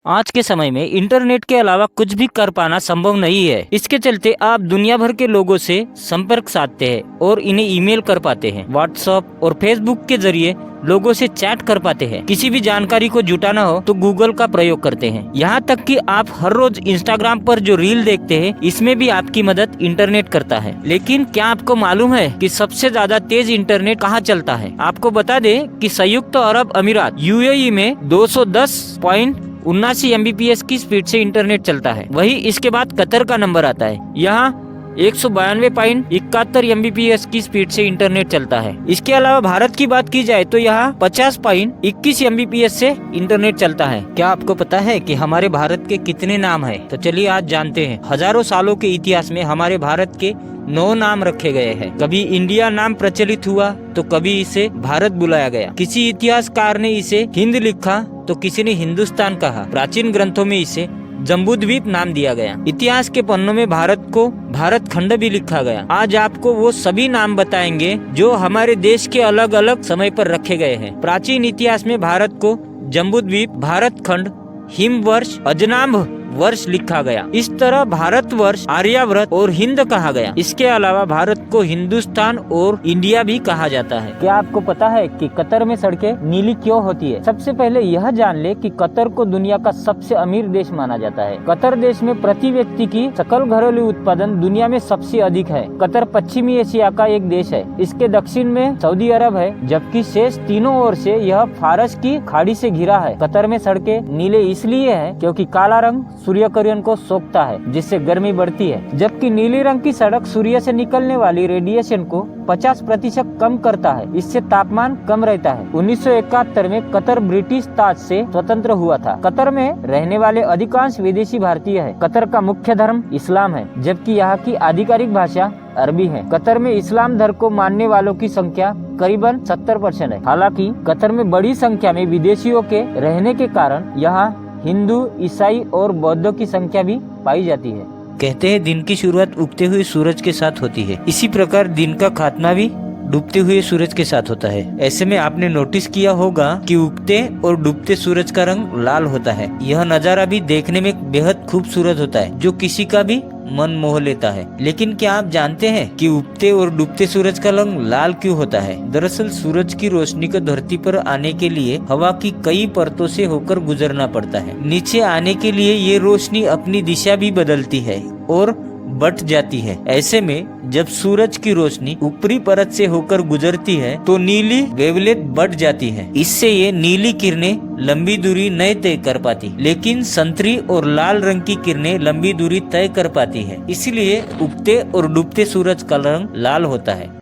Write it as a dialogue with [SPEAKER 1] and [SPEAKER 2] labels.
[SPEAKER 1] आज के समय में इंटरनेट के अलावा कुछ भी कर पाना संभव नहीं है। इसके चलते आप दुनिया भर के लोगों से संपर्क साधते हैं और इन्हें ईमेल कर पाते हैं। व्हाट्सएप और फेसबुक के जरिए लोगों से चैट कर पाते हैं। किसी भी जानकारी को जुटाना हो तो गूगल का प्रयोग करते हैं। यहाँ तक कि आप हर रोज इंस्टाग्राम पर जो रील देखते हैं, इसमें भी आपकी मदद इंटरनेट करता है। लेकिन क्या आपको मालूम है कि सबसे ज्यादा तेज इंटरनेट कहाँ चलता है? आपको बता दें कि संयुक्त अरब अमीरात यूएई में 210.79 MBPS की स्पीड से इंटरनेट चलता है। वही इसके बाद कतर का नंबर आता है। यहाँ 192.71 MBPS की स्पीड से इंटरनेट चलता है। इसके अलावा भारत की बात की जाए तो यहाँ 50.21 MBPS से इंटरनेट चलता है। क्या आपको पता है कि हमारे भारत के कितने नाम हैं? तो चलिए आज जानते हैं। हजारों सालों के इतिहास में हमारे भारत के 9 नाम रखे गए हैं। कभी इंडिया नाम प्रचलित हुआ तो कभी इसे भारत बुलाया गया। किसी इतिहासकार ने इसे हिंद लिखा तो किसी ने हिंदुस्तान कहा। प्राचीन ग्रंथों में इसे जम्बूद्वीप नाम दिया गया। इतिहास के पन्नों में भारत को भारत खंड भी लिखा गया। आज आपको वो सभी नाम बताएंगे जो हमारे देश के अलग अलग समय पर रखे गए हैं। प्राचीन इतिहास में भारत को जम्बूद्वीप, भारत खंड, हिमवर्ष, अजनाभ वर्ष लिखा गया। इस तरह भारत वर्ष, आर्यावर्त और हिंद कहा गया। इसके अलावा भारत को हिंदुस्तान और इंडिया भी कहा जाता है। क्या आपको पता है कि कतर में सड़कें नीली क्यों होती है? सबसे पहले यह जान ले कि कतर को दुनिया का सबसे अमीर देश माना जाता है। कतर देश में प्रति व्यक्ति की सकल घरेलू उत्पादन दुनिया में सबसे अधिक है। कतर पश्चिमी एशिया का एक देश है। इसके दक्षिण में सऊदी अरब है, जबकि शेष तीनों ओर से यह फारस की खाड़ी से घिरा है। कतर में सड़कें नीले इसलिए है क्योंकि काला रंग सूर्य किरण को सोखता है, जिससे गर्मी बढ़ती है, जबकि नीली रंग की सड़क सूर्य से निकलने वाली रेडिएशन को 50% कम करता है। इससे तापमान कम रहता है। 1971 में कतर ब्रिटिश ताज से स्वतंत्र हुआ था। कतर में रहने वाले अधिकांश विदेशी भारतीय है। कतर का मुख्य धर्म इस्लाम है, जबकि यहाँ की आधिकारिक भाषा अरबी है। कतर में इस्लाम धर्म को मानने वालों की संख्या करीबन 70% है। हालांकि कतर में बड़ी संख्या में विदेशियों के रहने के कारण यहाँ हिंदू, ईसाई और बौद्धों की संख्या भी पाई जाती है। कहते हैं दिन की शुरुआत उगते हुए सूरज के साथ होती है। इसी प्रकार दिन का खात्मा भी डूबते हुए सूरज के साथ होता है। ऐसे में आपने नोटिस किया होगा कि उगते और डूबते सूरज का रंग लाल होता है। यह नजारा भी देखने में बेहद खूबसूरत होता है, जो किसी का भी मन मोह लेता है। लेकिन क्या आप जानते हैं कि उगते और डूबते सूरज का रंग लाल क्यों होता है? दरअसल सूरज की रोशनी को धरती पर आने के लिए हवा की कई परतों से होकर गुजरना पड़ता है। नीचे आने के लिए ये रोशनी अपनी दिशा भी बदलती है और बट जाती है। ऐसे में जब सूरज की रोशनी ऊपरी परत से होकर गुजरती है तो नीली वेवलेट बढ़ जाती है। इससे ये नीली किरणें लंबी दूरी नहीं तय कर पाती, लेकिन संतरी और लाल रंग की किरणें लंबी दूरी तय कर पाती है। इसलिए उगते और डूबते सूरज का रंग लाल होता है।